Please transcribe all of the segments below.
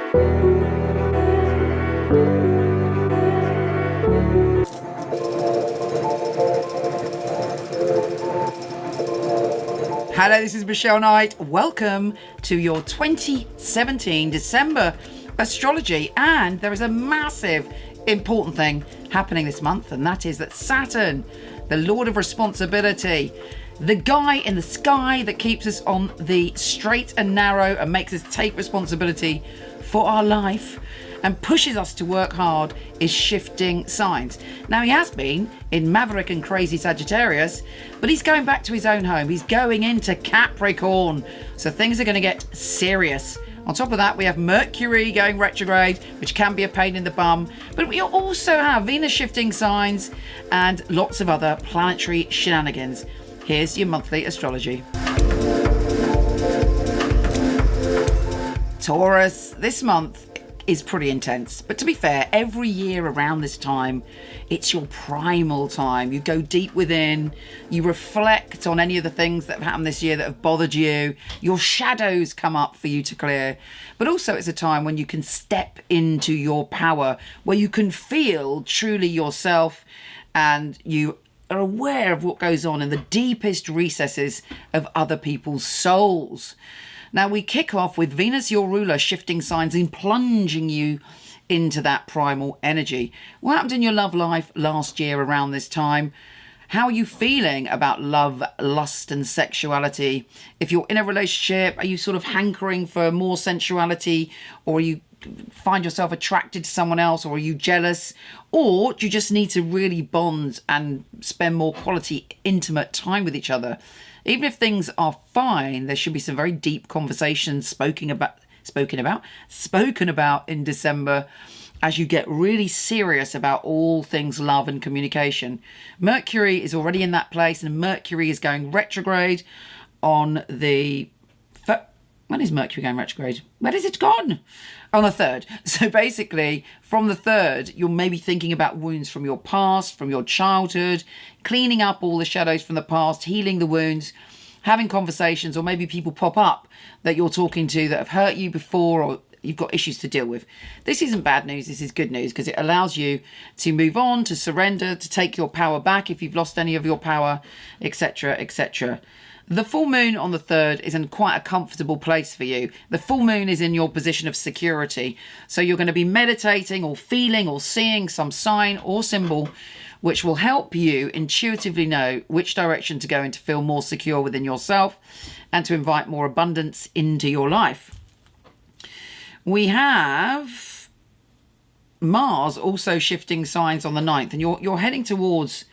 Hello, this is Michele Knight. Welcome to your 2017 December astrology. And there is a massive, important thing happening this month, and that is that Saturn, the Lord of Responsibility, the guy in the sky that keeps us on the straight and narrow and makes us take responsibility for our life and pushes us to work hard, is shifting signs. Now, he has been in Maverick and Crazy Sagittarius, but he's going back to his own home. He's going into Capricorn. So things are going to get serious. On top of that, we have Mercury going retrograde, which can be a pain in the bum. But we also have Venus shifting signs and lots of other planetary shenanigans. Here's your monthly astrology. Taurus, this month is pretty intense, but to be fair, every year around this time, it's your primal time. You go deep within, you reflect on any of the things that have happened this year that have bothered you. Your shadows come up for you to clear, but also it's a time when you can step into your power, where you can feel truly yourself and you are aware of what goes on in the deepest recesses of other people's souls. Now, we kick off with Venus, your ruler, shifting signs and plunging you into that primal energy. What happened in your love life last year around this time? How are you feeling about love, lust and sexuality? If you're in a relationship, are you sort of hankering for more sensuality, or you find yourself attracted to someone else, or are you jealous? Or do you just need to really bond and spend more quality, intimate time with each other? Even if things are fine, there should be some very deep conversations spoken about in December as you get really serious about all things love and communication. Mercury is already in that place, and Mercury is going retrograde on the... When is Mercury going retrograde? Where is it gone? On the 3rd. So basically, from the 3rd, you're maybe thinking about wounds from your past, from your childhood, cleaning up all the shadows from the past, healing the wounds, having conversations, or maybe people pop up that you're talking to that have hurt you before, or you've got issues to deal with. This isn't bad news, this is good news, because it allows you to move on, to surrender, to take your power back if you've lost any of your power, etc., etc. The full moon on the 3rd is in quite a comfortable place for you. The full moon is in your position of security. So you're going to be meditating or feeling or seeing some sign or symbol which will help you intuitively know which direction to go in to feel more secure within yourself and to invite more abundance into your life. We have Mars also shifting signs on the 9th, and you're heading towards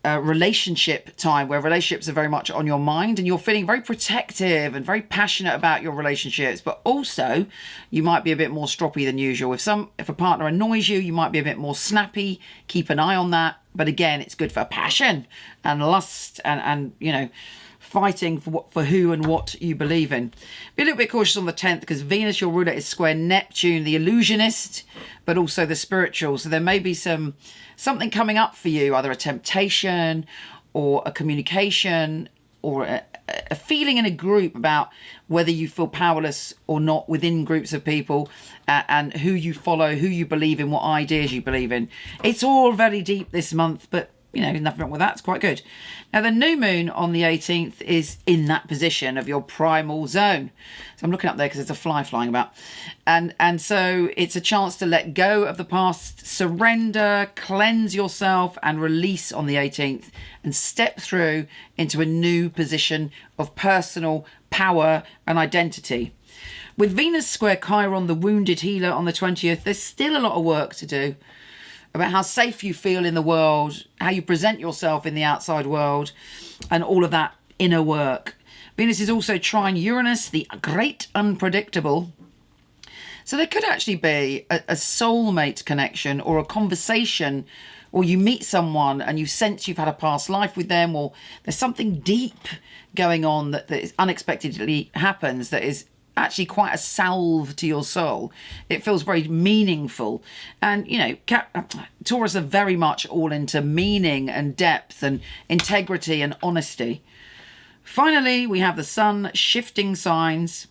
relationship time, where relationships are very much on your mind and you're feeling very protective and very passionate about your relationships, but also you might be a bit more stroppy than usual. If a partner annoys you, you might be a bit more snappy. Keep an eye on that. But again, it's good for passion and lust and you know, fighting for who and what you believe in. Be a little bit cautious on the 10th, because Venus, your ruler, is square Neptune, the illusionist, but also the spiritual. So there may be something coming up for you, either a temptation or a communication or a feeling in a group about whether you feel powerless or not within groups of people, and who you follow, who you believe in, what ideas you believe in. It's all very deep this month, but you know, nothing wrong with that. It's quite good. Now, the new moon on the 18th is in that position of your primal zone. So I'm looking up there because there's a fly flying about. And so it's a chance to let go of the past, surrender, cleanse yourself and release on the 18th and step through into a new position of personal power and identity. With Venus square Chiron, the wounded healer, on the 20th, there's still a lot of work to do about how safe you feel in the world, how you present yourself in the outside world, and all of that inner work. Venus is also trine Uranus, the great unpredictable. So there could actually be a soulmate connection or a conversation, or you meet someone and you sense you've had a past life with them, or there's something deep going on that is unexpectedly happens that is actually quite a salve to your soul. It feels very meaningful. And, you know, Taurus are very much all into meaning and depth and integrity and honesty. Finally, we have the sun shifting signs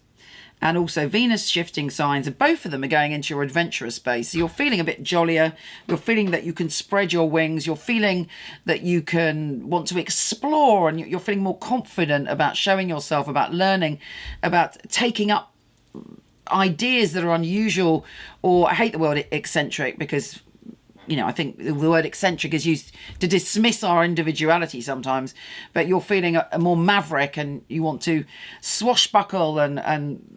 and also Venus shifting signs, and both of them are going into your adventurous space. So you're feeling a bit jollier, you're feeling that you can spread your wings, you're feeling that you can want to explore, and you're feeling more confident about showing yourself, about learning, about taking up ideas that are unusual, or I hate the word eccentric because, you know, I think the word eccentric is used to dismiss our individuality sometimes, but you're feeling a more maverick, and you want to swashbuckle and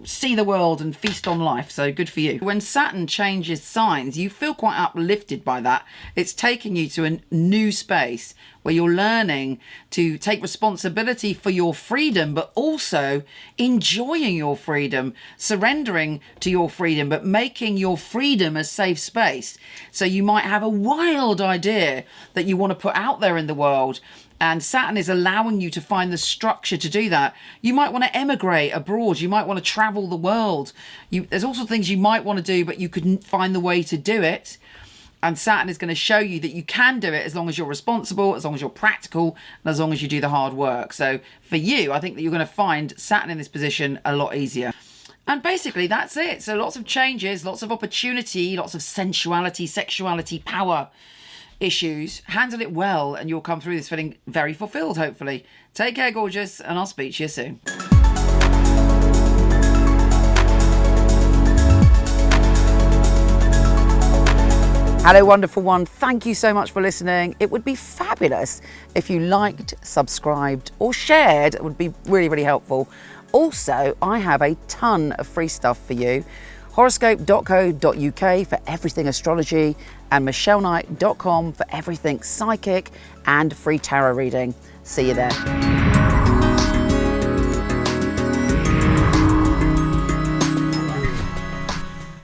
see the world and feast on life. So good for you. When Saturn changes signs, you feel quite uplifted by that. It's taking you to a new space where you're learning to take responsibility for your freedom, but also enjoying your freedom, surrendering to your freedom, but making your freedom a safe space. So you might have a wild idea that you want to put out there in the world, and Saturn is allowing you to find the structure to do that. You might want to emigrate abroad. You might want to travel the world. There's all sorts of things you might want to do, but you couldn't find the way to do it. And Saturn is going to show you that you can do it as long as you're responsible, as long as you're practical, and as long as you do the hard work. So for you, I think that you're going to find Saturn in this position a lot easier. And basically that's it. So lots of changes, lots of opportunity, lots of sensuality, sexuality, power issues. Handle it well and you'll come through this feeling very fulfilled, hopefully. Take care, gorgeous, and I'll speak to you soon. Hello, wonderful one. Thank you so much for listening. It would be fabulous if you liked, subscribed, or shared. It would be really, really helpful. Also, I have a ton of free stuff for you. Horoscope.co.uk for everything astrology, and michelleknight.com for everything psychic and free tarot reading. See you there.